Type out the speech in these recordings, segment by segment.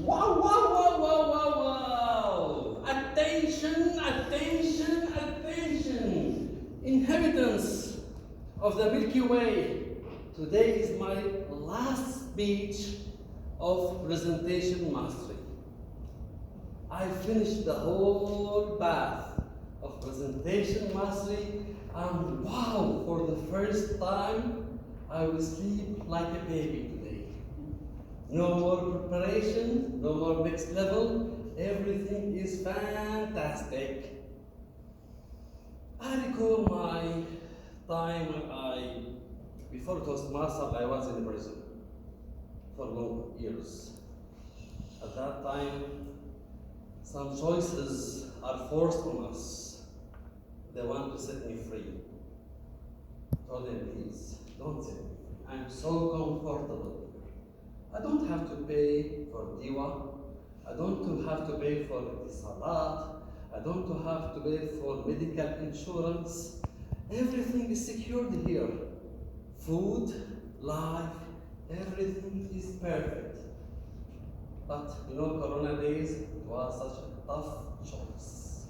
Wow, wow, wow, wow, wow, wow! Attention, attention, attention! Inhabitants of the Milky Way, today is my last speech of presentation mastery. I finished the whole path of presentation mastery, and wow, for the first time, I will sleep like a baby today. No more preparation, no more next level, everything is fantastic. I recall my time when before Toasmaster, I was in prison for long years. At that time, some choices are forced on us. They want to set me free. I told them, please, don't set me free. I'm so comfortable. I don't have to pay for diwa. I don't have to pay for salat. I don't have to pay for medical insurance. Everything is secured here. Food, life, everything is perfect. But Corona days, it was such a tough choice.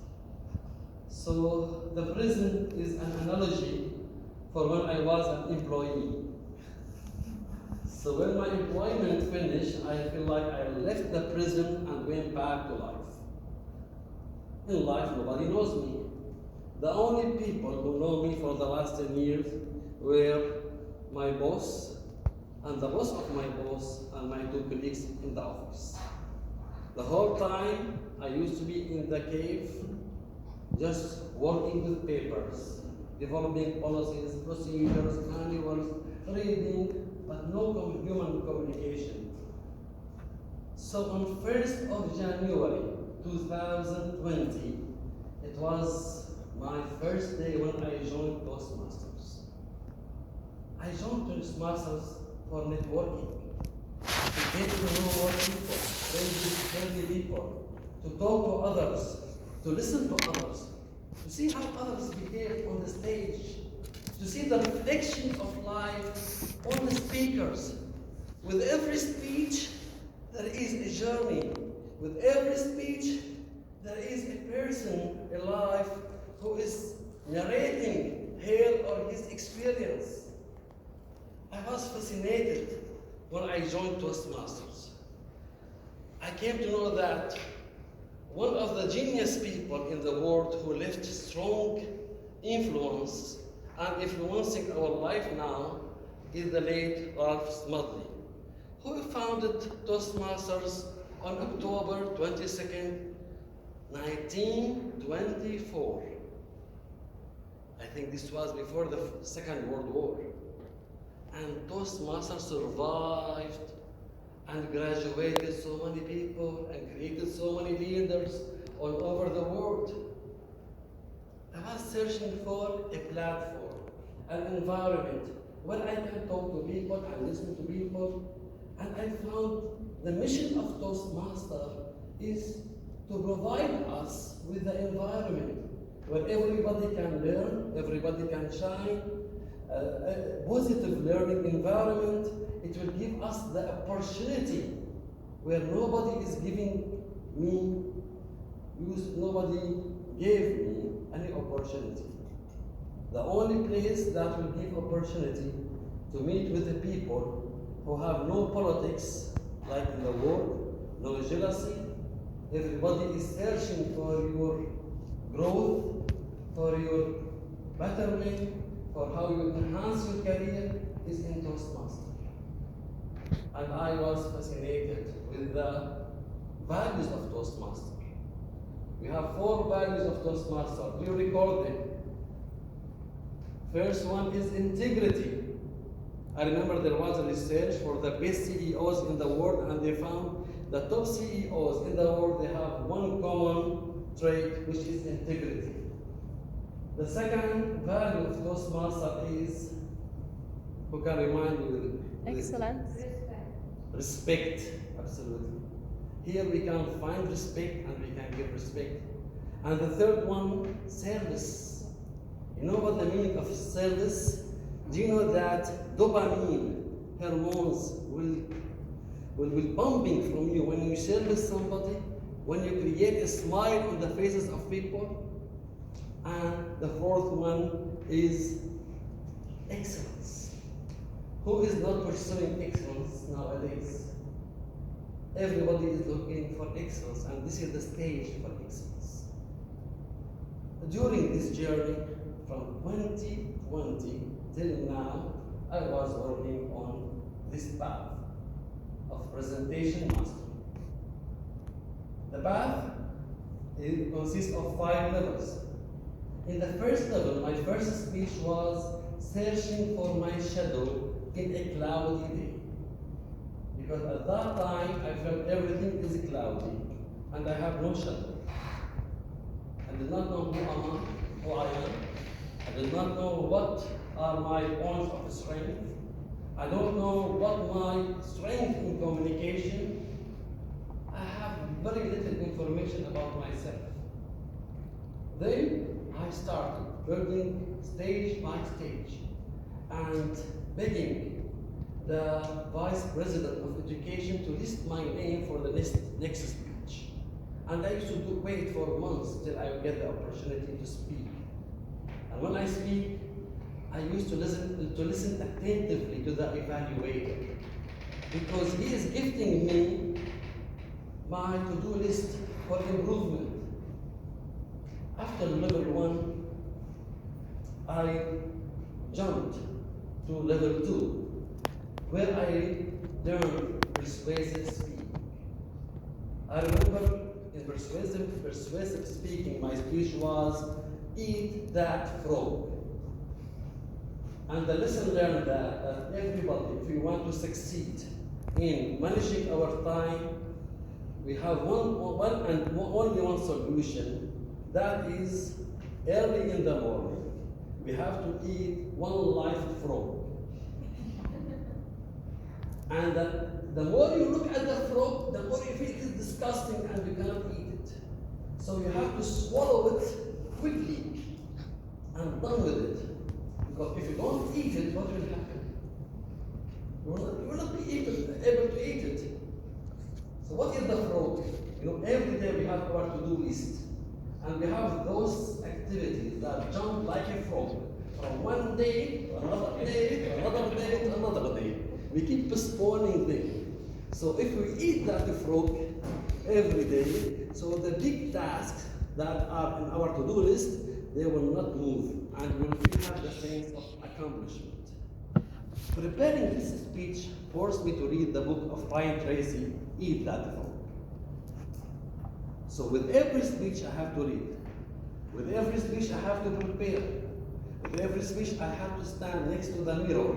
So the prison is an analogy for when I was an employee. So when my employment finished, I feel like I left the prison and went back to life. In life, nobody knows me. The only people who know me for the last 10 years were my boss, and the boss of my boss, and my two colleagues in the office. The whole time, I used to be in the cave, just working with papers, developing policies, procedures, manuals, reading, but no human communication. So on 1st of January 2020, it was my first day when I joined Toastmasters. I joined Toastmasters for networking, to get to know more people, friendly people, to talk to others, to listen to others, to see how others behave on the stage, to see the reflection of life on the speakers. With every speech, there is a journey. With every speech, there is a person alive who is narrating her or his experience. I was fascinated when I joined Toastmasters. I came to know that one of the genius people in the world who left strong influence and influencing our life now is the late Ralph Smedley, who founded Toastmasters on October 22nd, 1924. I think this was before the Second World War. And Toastmasters survived and graduated so many people and created so many leaders all over the world. I was searching for a platform, an environment where I can talk to people and listen to people. And I found the mission of Toastmaster is to provide us with the environment where everybody can learn, everybody can shine, a positive learning environment. It will give us the opportunity where nobody is giving me, nobody gave me any opportunity. The only place that will give opportunity to meet with the people who have no politics, like in the world, no jealousy. Everybody is searching for your growth, for your betterment, for how you enhance your career, is in Toastmaster. And I was fascinated with the values of Toastmaster. We have 4 values of Toastmaster. Do you recall them? First one is integrity. I remember there was a research for the best CEOs in the world, and they found the top CEOs in the world, they have one common trait, which is integrity. The second value of Toastmaster is, who can remind you? Excellence. Respect, absolutely. Here we can find respect and we can give respect. And the third one, service. You know what the meaning of service? Do you know that dopamine hormones will will pumping from you when you service somebody, when you create a smile on the faces of people. And the fourth one is excellence. Who is not pursuing excellence nowadays? Everybody is looking for excellence, and this is the stage for excellence. During this journey, from 2020 till now, I was working on this path of presentation mastery. The path consists of 5 levels. In the first level, my first speech was searching for my shadow in a cloudy day. Because at that time, I felt everything is cloudy and I have no shadow. I did not know who I am. I did not know what are my points of strength. I don't know what my strength in communication. I have very little information about myself. Then I started building stage by stage and begging the Vice President of Education to list my name for the next speech. And I used to wait for months till I would get the opportunity to speak. And when I speak, I used to listen attentively to the evaluator, because he is gifting me my to-do list for improvement. After level 1, I jumped to level 2, where I learned persuasive speaking. I remember in persuasive speaking, my speech was, "Eat that frog." And the lesson learned that everybody, if we want to succeed in managing our time, we have only one solution. That is, early in the morning, we have to eat one live frog. And the more you look at the frog, the more you feel it is disgusting and you cannot eat it. So you have to swallow it quickly and done with it. Because if you don't eat it, what will happen? You will not be able to eat it. So what is the frog? Every day we have our to-do list. And we have those activities that jump like a frog from one day to another day to another day to another day. We keep postponing them. So if we eat that frog every day, so the big tasks that are in our to-do list, they will not move, and we will have the sense of accomplishment. Preparing this speech forced me to read the book of Brian Tracy, Eat That Frog. So with every speech I have to read. With every speech I have to prepare. With every speech I have to stand next to the mirror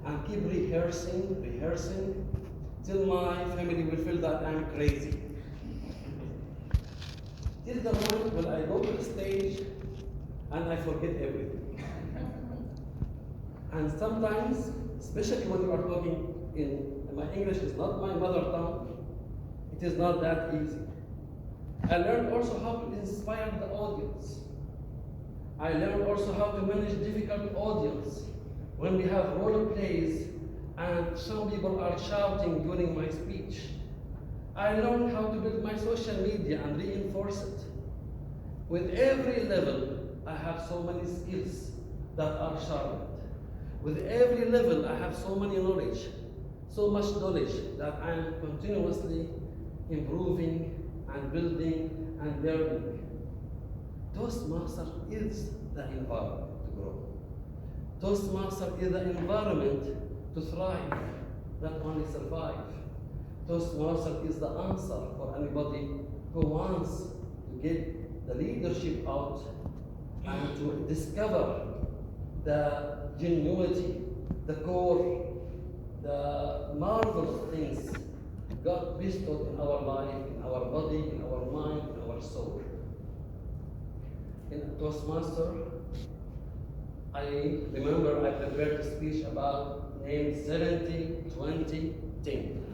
and keep rehearsing, till my family will feel that I'm crazy. Till the moment when I go to the stage and I forget everything. And sometimes, especially when you are talking my English is not my mother tongue, it is not that easy. I learned also how to inspire the audience. I learned also how to manage difficult audience. When we have role plays and some people are shouting during my speech, I learned how to build my social media and reinforce it. With every level, I have so many skills that are sharpened. With every level, I have so much knowledge that I am continuously improving and building and learning. Toastmaster is the environment to grow. Toastmaster is the environment to thrive, not only survive. Toastmaster is the answer for anybody who wants to get the leadership out and to discover the genuinity, the core, the marvelous things God bestowed in our life, in our body, in our mind, in our soul. In Toastmaster, I remember I prepared a speech about named 70, 20, 10.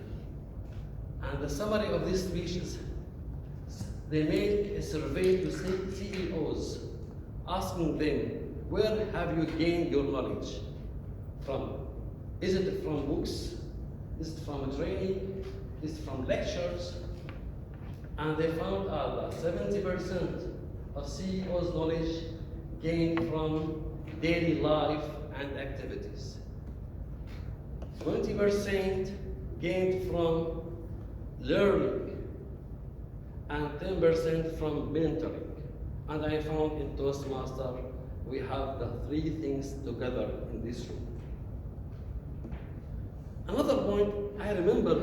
And the summary of this speech is, they made a survey to CEOs, asking them, where have you gained your knowledge from? Is it from books? Is it from training? is from lectures, and they found out that 70% of CEO's knowledge gained from daily life and activities. 20% gained from learning, and 10% from mentoring. And I found in Toastmaster, we have the three things together in this room. Another point, I remember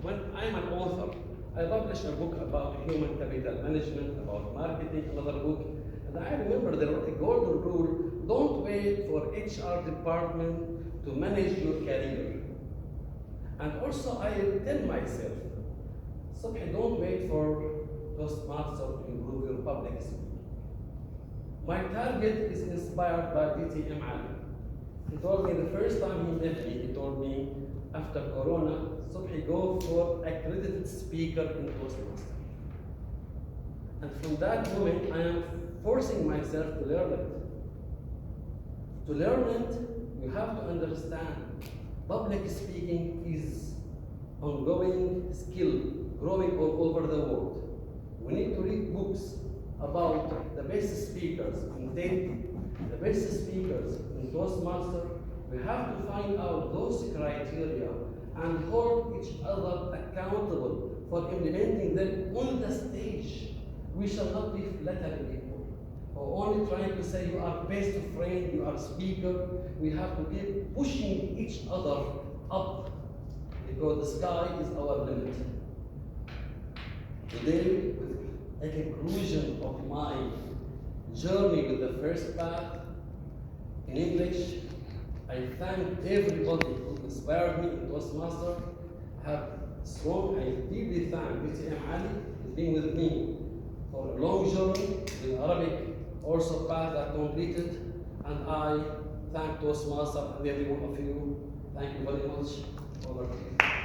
when I'm an author, I published a book about human capital management, about marketing, another book, and I remember there was a golden rule: don't wait for HR department to manage your career. And also I tell myself, Subhi, don't wait for Toastmaster to improve your public speaking. My target is inspired by DTM Ali. He told me the first time he met me, he told me, after Corona, Subhi, go for accredited speaker in Toastmaster. And from that moment, I am forcing myself to learn it. To learn it, you have to understand public speaking is ongoing skill, growing all over the world. We need to read books about the best speakers in TED, the best speakers in Toastmaster. We have to find out those criteria and hold each other accountable for implementing them on the stage. We shall not be flattering people or only trying to say you are best friend, you are speaker. We have to be pushing each other up because the sky is our limit. Today, with a conclusion of my journey with the first path in English, I thank everybody who inspired me in Toastmaster. I deeply thank DTM Ali for being with me for a long journey with Arabic, also path that completed, and I thank Toastmaster and every one of you. Thank you very much. Over to you.